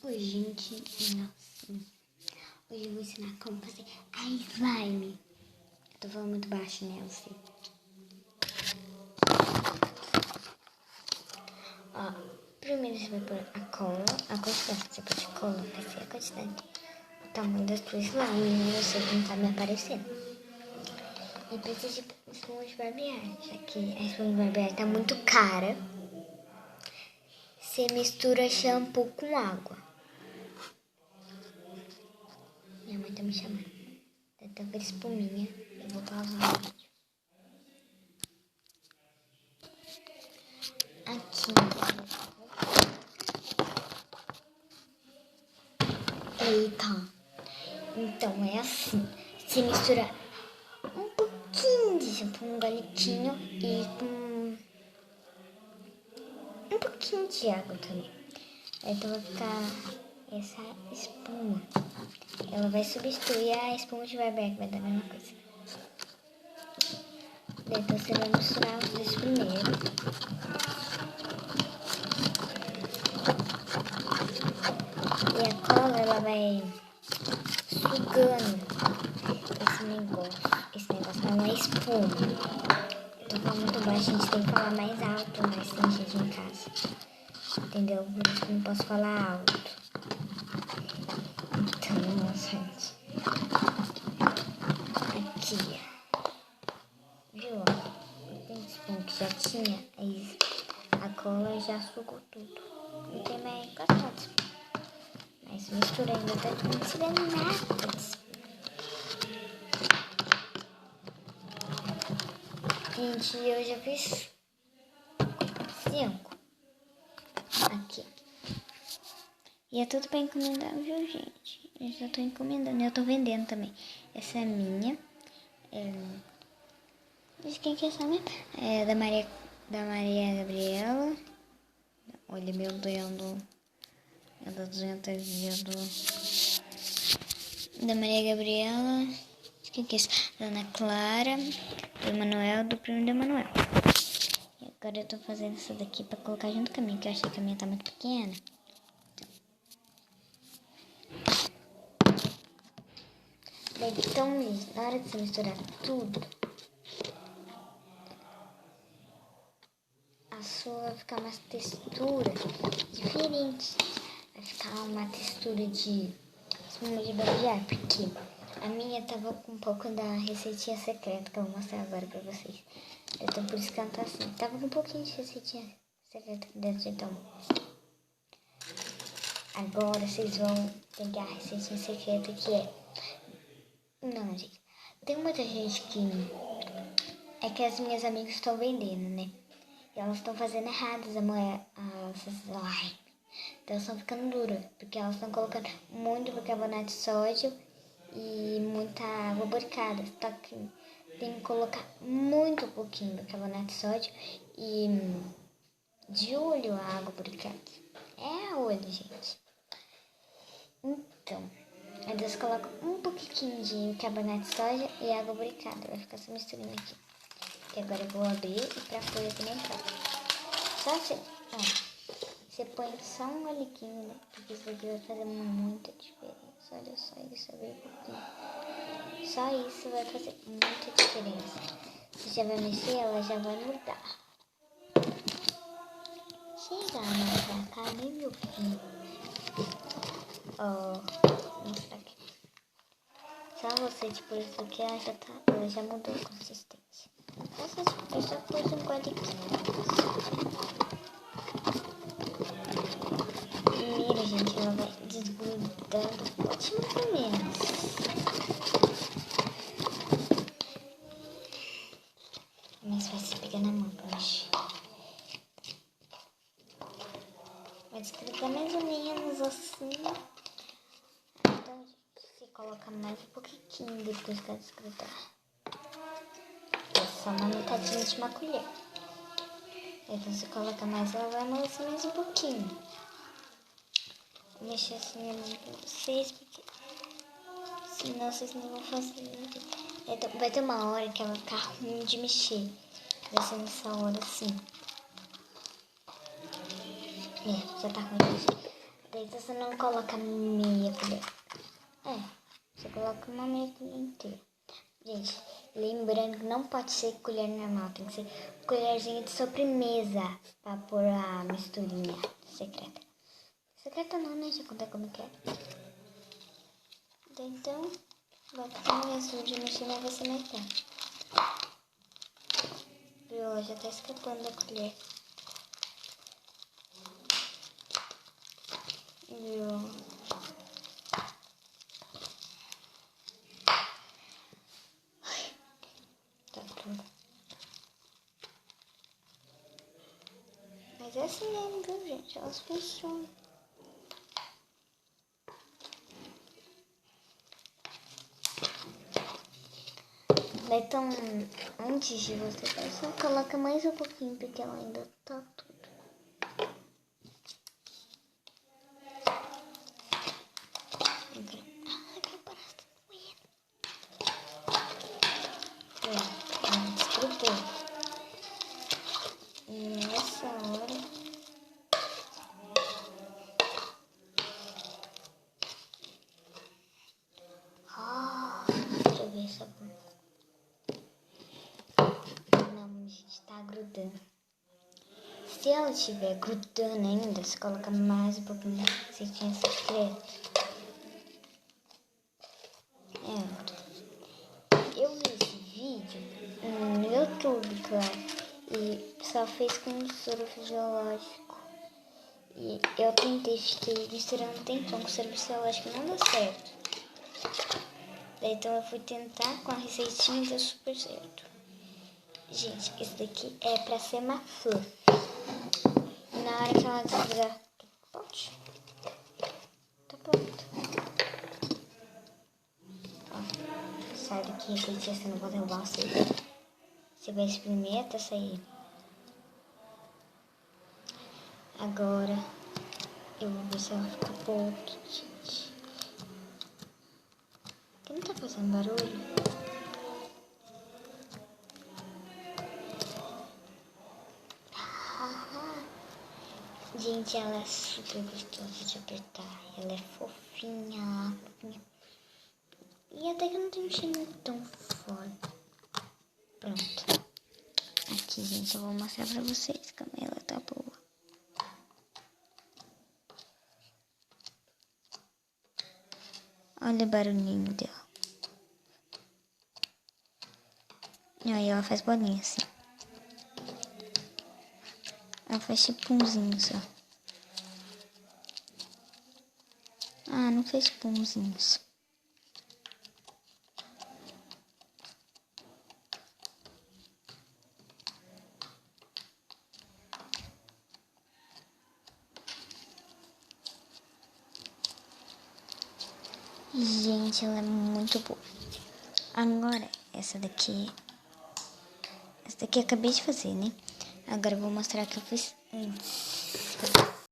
Oi, gente. Nossa. Hoje eu vou ensinar como fazer a slime. Eu tô falando muito baixo, né? Eu sei. Ó, primeiro você vai pôr a cola. A quantidade que você pôr de cola vai ser a quantidade. O tamanho das tuas slime. Eu sei que não tá me aparecendo. E precisa de espuma de barbear. Já que a espuma de barbear tá muito cara. Você mistura shampoo com água. Minha mãe tá me chamando. Tá com espuminha. Eu vou pausar o vídeo. Aqui. Eita. Então é assim. Você mistura um pouquinho de shampoo, um galetinho e um pouquinho de água também. Então vai ficar essa espuma. Ela vai substituir a espuma de barbear, que vai dar a mesma coisa. Então você vai misturar os dois primeiro. E a cola, ela vai sugando esse negócio. Esse negócio não é espuma. Eu tô falando muito baixo, a gente tem que falar mais alto, mas tem gente em casa. Entendeu? Por isso que eu não posso falar alto. Então, gente. Aqui. Viu? Tem espuma que já tinha, aí a cola já sugou tudo. Não tem mais quase. Mas mistura ainda tanto que não se vê nada de espuma. Gente, eu já fiz 5 aqui. E é tudo pra encomendar, viu, gente? Eu já tô encomendando, eu tô vendendo também. Essa é minha. De quem que é essa minha? É da Maria Gabriela. Olha, meu Deus. É da 200 dias da Maria Gabriela. De quem que é isso? Da Ana Clara. Do Emanuel, do primo do Emanuel. E agora eu tô fazendo essa daqui pra colocar junto com a minha, que eu achei que a minha tá muito pequena. Então, na hora de você misturar tudo, a sua vai ficar uma textura diferente. Vai ficar uma textura de espuma de barbear, porque a minha tava com um pouco da receitinha secreta que eu vou mostrar agora pra vocês. Então, por isso que ela tá assim. Tava com um pouquinho de receitinha secreta dentro, então. Agora vocês vão pegar a receitinha secreta que é... Não, gente. Tem muita gente que... É que as minhas amigas estão vendendo, né? E elas estão fazendo erradas as slime. Então elas estão ficando duras. Porque elas estão colocando muito bicarbonato de sódio e muita água boricada. Só que tem que colocar muito pouquinho bicarbonato de sódio e de olho a água boricada. É a olho, gente. Então, aí você coloca um pouquinho de bicarbonato de sódio e água boricada. Vai ficar essa misturinha aqui. Que agora eu vou abrir e pra pôr aqui na entrada. Só assim, ó. Você põe só um galiquinho, né? Porque isso aqui vai fazer muita diferença. Olha só isso, bem pouquinho. Só isso vai fazer muita diferença. Você já vai mexer, ela já vai mudar. Chega mais pra cá, né, meu filho? Ó, vou mostrar aqui. Só você, tipo, isso aqui, ela já mudou a consistência. Eu só pus um guardiquinho. Primeiro, gente, ela vai desgrudando. Pode mais menos. Mas vai se pegar na mão, poxa. Vai desgrudar mais ou menos assim. Então, você coloca mais um pouquinho depois que ela desgrudar. Só uma metadinha de uma colher. Aí você coloca mais, ela vai amassar mais um pouquinho. Vou mexer assim pra vocês, porque senão vocês não vão fazer. Vai ter uma hora que ela vai ficar ruim de mexer. Vai ser nessa hora assim. Já tá ruim de mexer. Daí você não coloca meia colher. Você coloca uma meia colher inteira. Gente, lembrando que não pode ser colher normal, tem que ser colherzinha de sobremesa pra pôr a misturinha secreta. Secreta não, né? Já contei como que é. Então, vai ficar minha suja mexer, mas vai ser metade. Viu? Já tá escapando da colher. Viu? Tá tudo. Mas é assim mesmo, viu, gente? Elas funcionam. Então, antes de você passar, coloca mais um pouquinho, porque ela ainda tá tudo. Desgrudou. Nessa hora... deixa eu ver essa boca. Não, gente, tá grudando. Se ela estiver grudando ainda, você coloca mais um pouquinho de receitinha secreta. Eu vi esse vídeo no YouTube, claro, e só fez com soro fisiológico. E eu tentei, fiquei misturando um tempão com soro fisiológico e não deu certo. Daí, então eu fui tentar com a receitinha e deu super certo. Gente, esse daqui é pra ser uma flor. Na hora que ela desgrudar, pode. Tá pronto. Ó, sai daqui, receitinha, você não vai derrubar você. Você vai espremer até sair. Agora eu vou ver se ela fica boa aqui, gente. Aqui não tá fazendo barulho? Gente, ela é super gostosa de apertar. Ela é fofinha. E até que não tem um cheirinho tão forte. Pronto. Aqui, gente, eu vou mostrar pra vocês como ela tá boa. Olha o barulhinho dela. E aí ela faz bolinha assim. Ela faz tipo punzinho só. Ah, não fez punzinhos. Gente, ela é muito boa. Agora, essa daqui eu acabei de fazer, né? Agora eu vou mostrar que eu fiz antes.